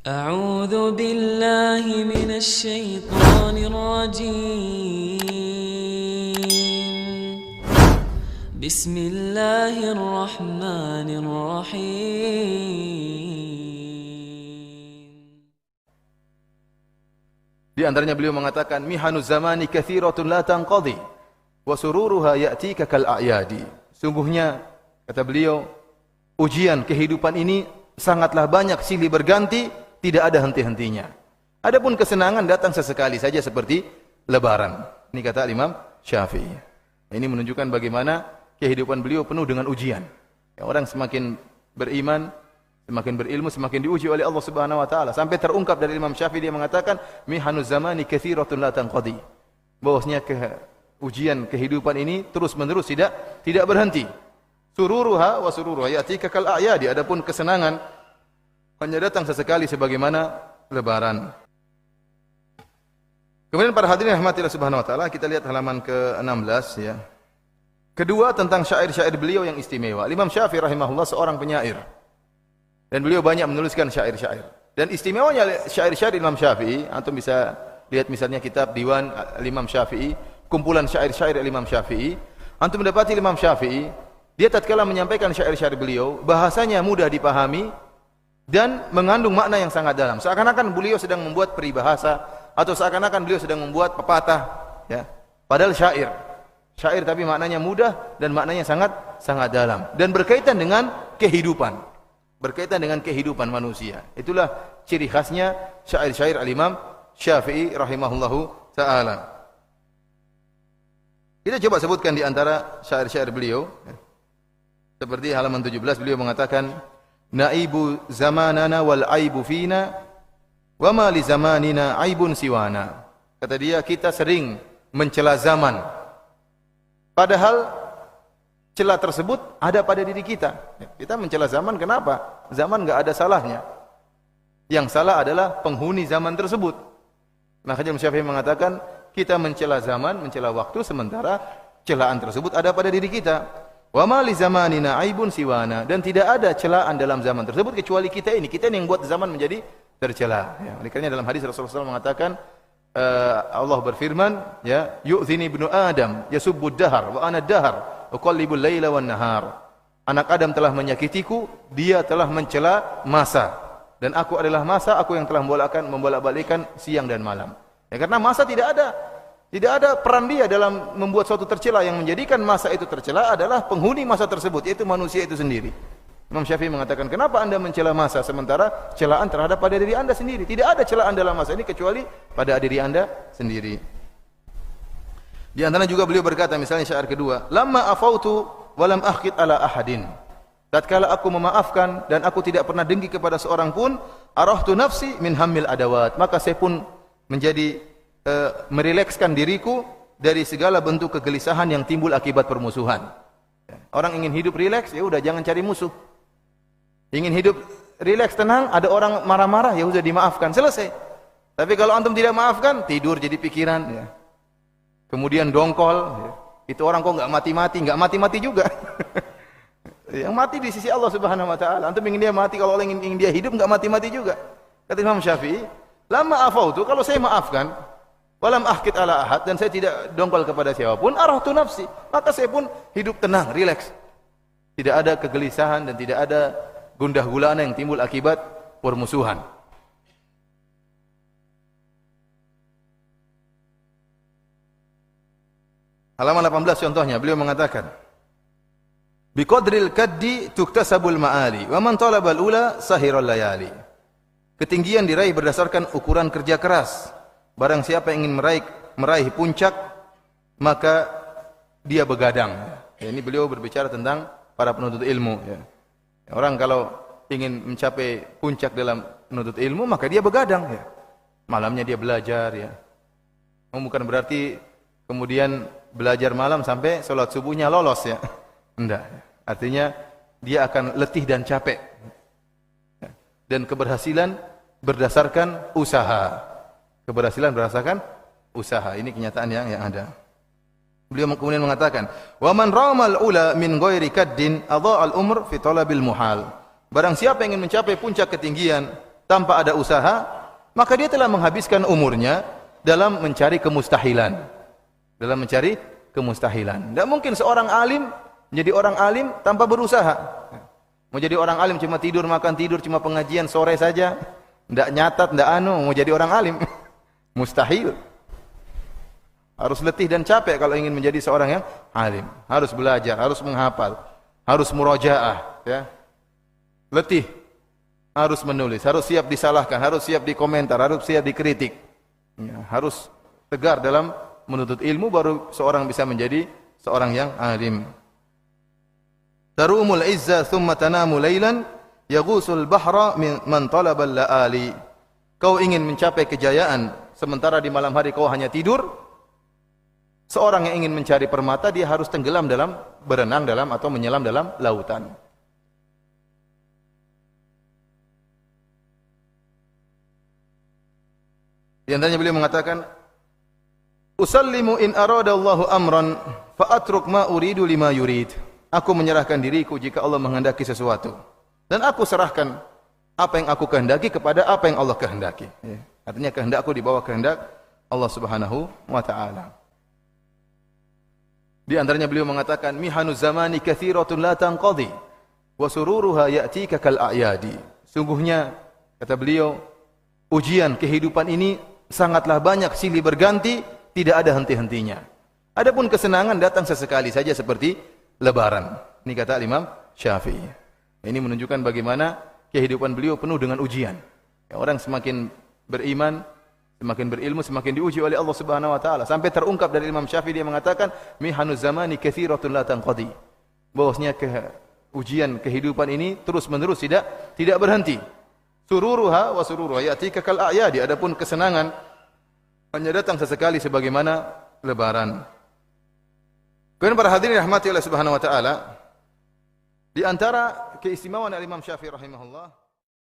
أعوذ بالله من الشيطان الرجيم بسم الله الرحمن الرحيم. Di antaranya beliau mengatakan mihanuz zamani katsiratun la tanqadi wa sururuha ya'tika kal a'yadi. Sungguhnya kata beliau ujian kehidupan ini sangatlah banyak silih berganti, tidak ada henti-hentinya. Adapun kesenangan datang sesekali saja seperti lebaran. Ini kata Imam Syafi'i. Ini menunjukkan bagaimana kehidupan beliau penuh dengan ujian. Orang semakin beriman, semakin berilmu, semakin diuji oleh Allah Subhanahu wa taala. Sampai terungkap dari Imam Syafi'i, dia mengatakan mihanuz zamani katsiratun la tanqadi. Bahwasanya ujian kehidupan ini terus-menerus tidak berhenti. Sururuha wa sururuha ya'tika kal a'yadi. Adapun kesenangan hanya datang sesekali sebagaimana lebaran. Kemudian para hadirin rahmatillah subhanahu wa ta'ala, kita lihat halaman ke-16 ya. Kedua tentang syair-syair beliau yang istimewa. Imam Syafi'i rahimahullah seorang penyair. Dan beliau banyak menuliskan syair-syair. Dan istimewanya syair-syair Imam Syafi'i, antum bisa lihat misalnya kitab Diwan Imam Syafi'i, kumpulan syair-syair Imam Syafi'i. Antum mendapati Imam Syafi'i, dia tatkala menyampaikan syair-syair beliau, bahasanya mudah dipahami dan mengandung makna yang sangat dalam. Seakan-akan beliau sedang membuat peribahasa atau seakan-akan beliau sedang membuat pepatah, ya. Padahal syair tapi maknanya mudah dan maknanya sangat dalam dan berkaitan dengan kehidupan. Berkaitan dengan kehidupan manusia. Itulah ciri khasnya syair-syair al-Imam Syafi'i rahimahullahu taala. Kita coba sebutkan di antara syair-syair beliau. Seperti halaman 17 beliau mengatakan naibu zamanana wal aibu fina wa ma li zamanina aibun siwana. Kata dia, kita sering mencela zaman, padahal celah tersebut ada pada diri kita. Kita mencela zaman, kenapa? Zaman enggak ada salahnya. Yang salah adalah penghuni zaman tersebut. Makanya Syafi'i mengatakan kita mencela zaman, mencela waktu, sementara celaan tersebut ada pada diri kita. Wa ma li zamanina aibun siwana, dan tidak ada celaan dalam zaman tersebut kecuali kita ini yang buat zaman menjadi tercela. Ya, oleh karena dalam hadis Rasulullah SAW mengatakan Allah berfirman, ya, yu'zini ibnu Adam yasubbud dahar wa ana dahar uqallibul laila wan nahar. Anak Adam telah menyakitiku, dia telah mencela masa, dan aku adalah masa, aku yang telah membolak-balikkan siang dan malam. Ya, karena masa tidak ada peran dia dalam membuat suatu tercela. Yang menjadikan masa itu tercela adalah penghuni masa tersebut, yaitu manusia itu sendiri. Imam Syafi'i mengatakan, kenapa anda mencela masa sementara celaan terhadap pada diri anda sendiri? Tidak ada celaan dalam masa ini kecuali pada diri anda sendiri. Di antara juga beliau berkata, misalnya syair kedua, lamma afautu walam ahqid ala ahadin. Tatkala aku memaafkan dan aku tidak pernah dengki kepada seorang pun, arahtu nafsi min hammil adawat. Maka saya pun menjadi merilekskan diriku dari segala bentuk kegelisahan yang timbul akibat permusuhan. Orang ingin hidup rileks, ya udah jangan cari musuh. Ingin hidup rileks, tenang, ada orang marah-marah, ya udah dimaafkan, selesai. Tapi kalau antum tidak maafkan, tidur jadi pikiran, ya. Kemudian dongkol, ya. Itu orang kok nggak mati juga. Yang mati di sisi Allah Subhanahu wa taala. Antum ingin dia mati, kalau orang ingin dia hidup nggak mati juga. Kata Imam Syafi'i, lama afautu, kalau saya maafkan, walam ahqid ala ahad, dan saya tidak dongkol kepada siapapun, arahtu nafsi, maka saya pun hidup tenang, rileks. Tidak ada kegelisahan dan tidak ada gundah gulana yang timbul akibat permusuhan. Halaman 18 contohnya, beliau mengatakan, biqadril kaddi tuktasabul ma'ali, wa man talabal ula sahiral layali. Ketinggian diraih berdasarkan ukuran kerja keras. Barang siapa yang ingin meraih puncak, maka dia begadang. Ya, ini beliau berbicara tentang para penuntut ilmu. Ya. Orang kalau ingin mencapai puncak dalam menuntut ilmu, maka dia begadang. Ya. Malamnya dia belajar. Ya. Bukan berarti kemudian belajar malam sampai sholat subuhnya lolos. Ya. Enggak. Artinya dia akan letih dan capek. Ya. Dan keberhasilan berdasarkan usaha. Keberhasilan berdasarkan usaha. Ini kenyataan yang ada. Beliau kemudian mengatakan, "Wa man ramal ula min ghairi kaddin adha'al umr fi talabil muhal." Barang siapa yang ingin mencapai puncak ketinggian tanpa ada usaha, maka dia telah menghabiskan umurnya dalam mencari kemustahilan. Dalam mencari kemustahilan. Tidak mungkin seorang alim menjadi orang alim tanpa berusaha. Mau jadi orang alim cuma tidur, makan tidur, cuma pengajian sore saja, tidak nyatat, tidak mau jadi orang alim. Mustahil. Harus letih dan capek kalau ingin menjadi seorang yang alim. Harus belajar, harus menghafal, harus murojaah, ya. Letih, harus menulis, harus siap disalahkan, harus siap dikomentar, harus siap dikritik. Ya, harus tegar dalam menuntut ilmu, baru seorang bisa menjadi seorang yang alim. Tarumul izza thumma tanamu laylan yaghusul bahra man talabal laali. Kau ingin mencapai kejayaan sementara di malam hari kau hanya tidur. Seorang yang ingin mencari permata, dia harus tenggelam dalam, berenang dalam atau menyelam dalam lautan. Di antaranya beliau mengatakan, usallimu in arada Allahu amran fa atruk ma uridu lima yurid. Aku menyerahkan diriku jika Allah menghendaki sesuatu, dan aku serahkan apa yang aku kehendaki kepada apa yang Allah kehendaki. Artinya kehendakku di bawah kehendak Allah Subhanahu wa taala. Di antaranya beliau mengatakan, mihanu zamani kathiratun la tanqadhi wa sururuha ya'tika kal a'yadi. Sungguhnya, kata beliau, ujian kehidupan ini sangatlah banyak silih berganti, tidak ada henti-hentinya. Adapun kesenangan datang sesekali saja seperti lebaran. Ini kata Imam Syafi'i. Ini menunjukkan bagaimana kehidupan beliau penuh dengan ujian. Orang semakin beriman, semakin berilmu, semakin diuji oleh Allah Subhanahu wa taala. Sampai terungkap dari Imam Syafi'i, dia mengatakan, mihanu zamani kathiratun la tanqadi. Bahwasanya ujian kehidupan ini terus-menerus tidak berhenti. Sururuha wa sururuha ya'tika kal a'yadi. Adapun kesenangan hanya datang sesekali sebagaimana lebaran. Kemudian para hadirin rahmati oleh Subhanahu wa taala, di antara keistimewaan Imam Syafi'i rahimahullah,